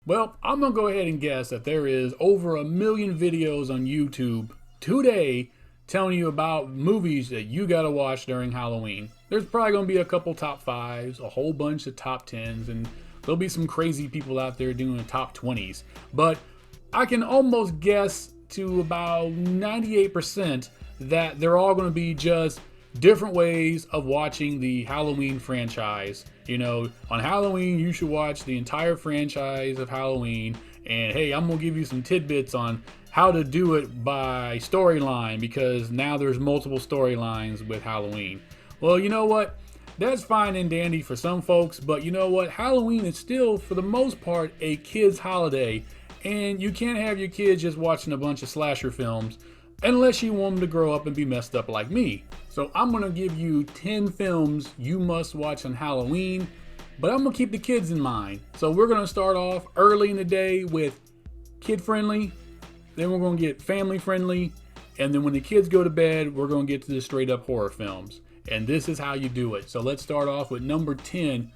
Well, I'm gonna go ahead and guess that there is over 1 million videos on YouTube today telling you about movies that you gotta watch during Halloween. There's probably gonna be a couple top fives, a whole bunch of top tens, and there'll be some crazy people out there doing top 20s. But I can almost guess to about 98% that they're all gonna be just different ways of watching the Halloween franchise. You know, on Halloween, you should watch the entire franchise of Halloween. And hey, I'm gonna give you some tidbits on how to do it by storyline, because now there's multiple storylines with Halloween. Well, you know what? That's fine and dandy for some folks, but you know what? Halloween is still, for the most part, a kid's holiday. And you can't have your kids just watching a bunch of slasher films unless you want them to grow up and be messed up like me. So I'm gonna give you 10 films you must watch on Halloween, but I'm gonna keep the kids in mind. So we're gonna start off early in the day with kid friendly, then we're gonna get family friendly, and then when the kids go to bed, we're gonna get to the straight up horror films. And this is how you do it. So let's start off with number 10,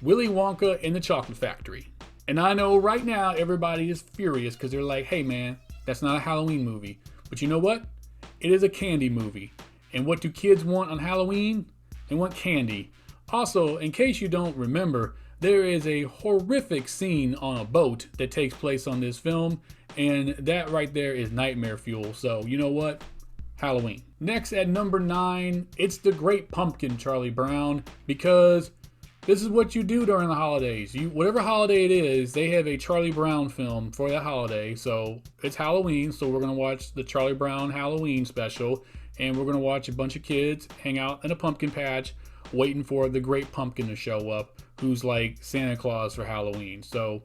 Willy Wonka and the Chocolate Factory. And I know right now everybody is furious because they're like, hey man, that's not a Halloween movie. But you know what? It is a candy movie. And what do kids want on Halloween? They want candy. Also, in case you don't remember, there is a horrific scene on a boat that takes place on this film, and that right there is nightmare fuel. So, you know what? Halloween. Next at number 9, it's The Great Pumpkin, Charlie Brown, because this is what you do during the holidays. Whatever holiday it is, they have a Charlie Brown film for that holiday. So it's Halloween, so we're going to watch the Charlie Brown Halloween special, and we're going to watch a bunch of kids hang out in a pumpkin patch waiting for the Great Pumpkin to show up, who's like Santa Claus for Halloween. So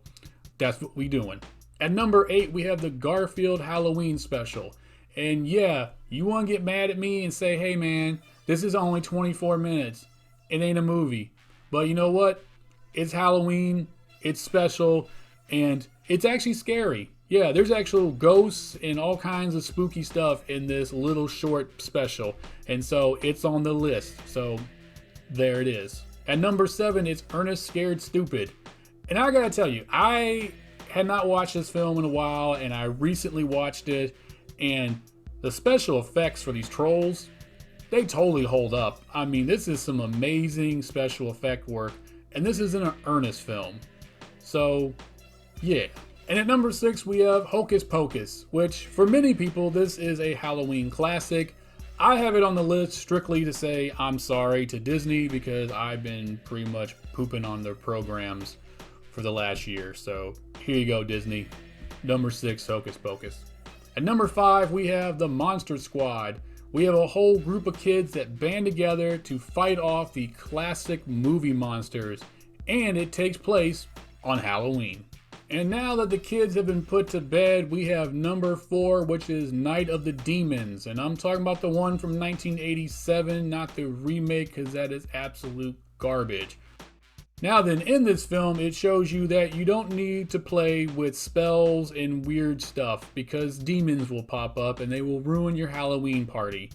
that's what we doing. At number 8, we have the Garfield Halloween special. And yeah, you want to get mad at me and say, hey man, this is only 24 minutes. It ain't a movie. But you know what? It's Halloween, it's special, and it's actually scary. Yeah, there's actual ghosts and all kinds of spooky stuff in this little short special. And so it's on the list. So there it is. At number 7, it's Ernest Scared Stupid. And I gotta tell you, I had not watched this film in a while, and I recently watched it. And the special effects for these trolls, they totally hold up. I mean, this is some amazing special effect work, and this is an Ernest film. So, yeah. And at number 6, we have Hocus Pocus, which for many people, this is a Halloween classic. I have it on the list strictly to say I'm sorry to Disney because I've been pretty much pooping on their programs for the last year. So, here you go, Disney. Number 6, Hocus Pocus. At number 5, we have the Monster Squad. We have a whole group of kids that band together to fight off the classic movie monsters, and it takes place on Halloween. And now that the kids have been put to bed, we have number 4, which is Night of the Demons. And I'm talking about the one from 1987, not the remake, because that is absolute garbage. Now then, in this film, it shows you that you don't need to play with spells and weird stuff because demons will pop up and they will ruin your Halloween party.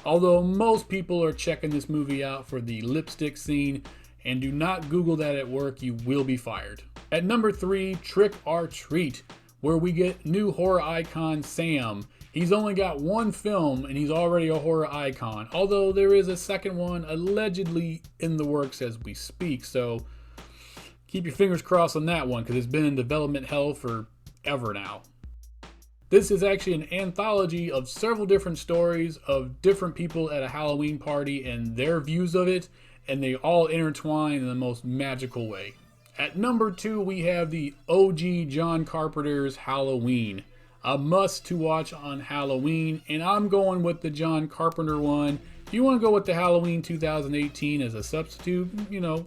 Although most people are checking this movie out for the lipstick scene, and do not Google that at work, you will be fired. At number 3, Trick or Treat, where we get new horror icon Sam. He's only got one film and he's already a horror icon, although there is a second one allegedly in the works as we speak, so keep your fingers crossed on that one because it's been in development hell forever now. This is actually an anthology of several different stories of different people at a Halloween party and their views of it, and they all intertwine in the most magical way. At number 2, we have the OG John Carpenter's Halloween. A must to watch on Halloween, and I'm going with the John Carpenter one. If you want to go with the Halloween 2018 as a substitute,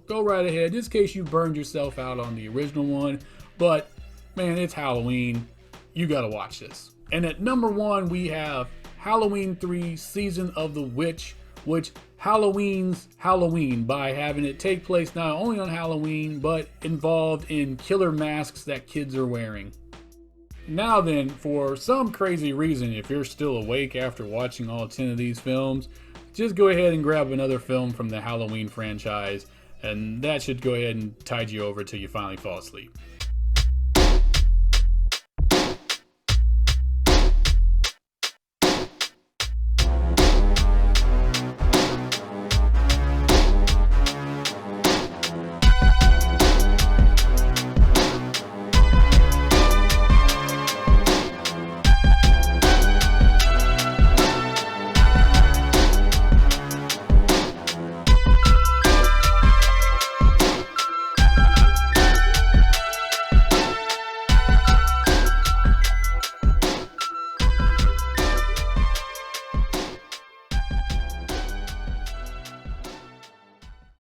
go right ahead, just in case you burned yourself out on the original one. But, man, it's Halloween. You gotta watch this. And at number 1, we have Halloween 3 Season of the Witch, which Halloween's Halloween by having it take place not only on Halloween, but involved in killer masks that kids are wearing. Now then, for some crazy reason, if you're still awake after watching all 10 of these films, just go ahead and grab another film from the Halloween franchise, and that should go ahead and tide you over till you finally fall asleep.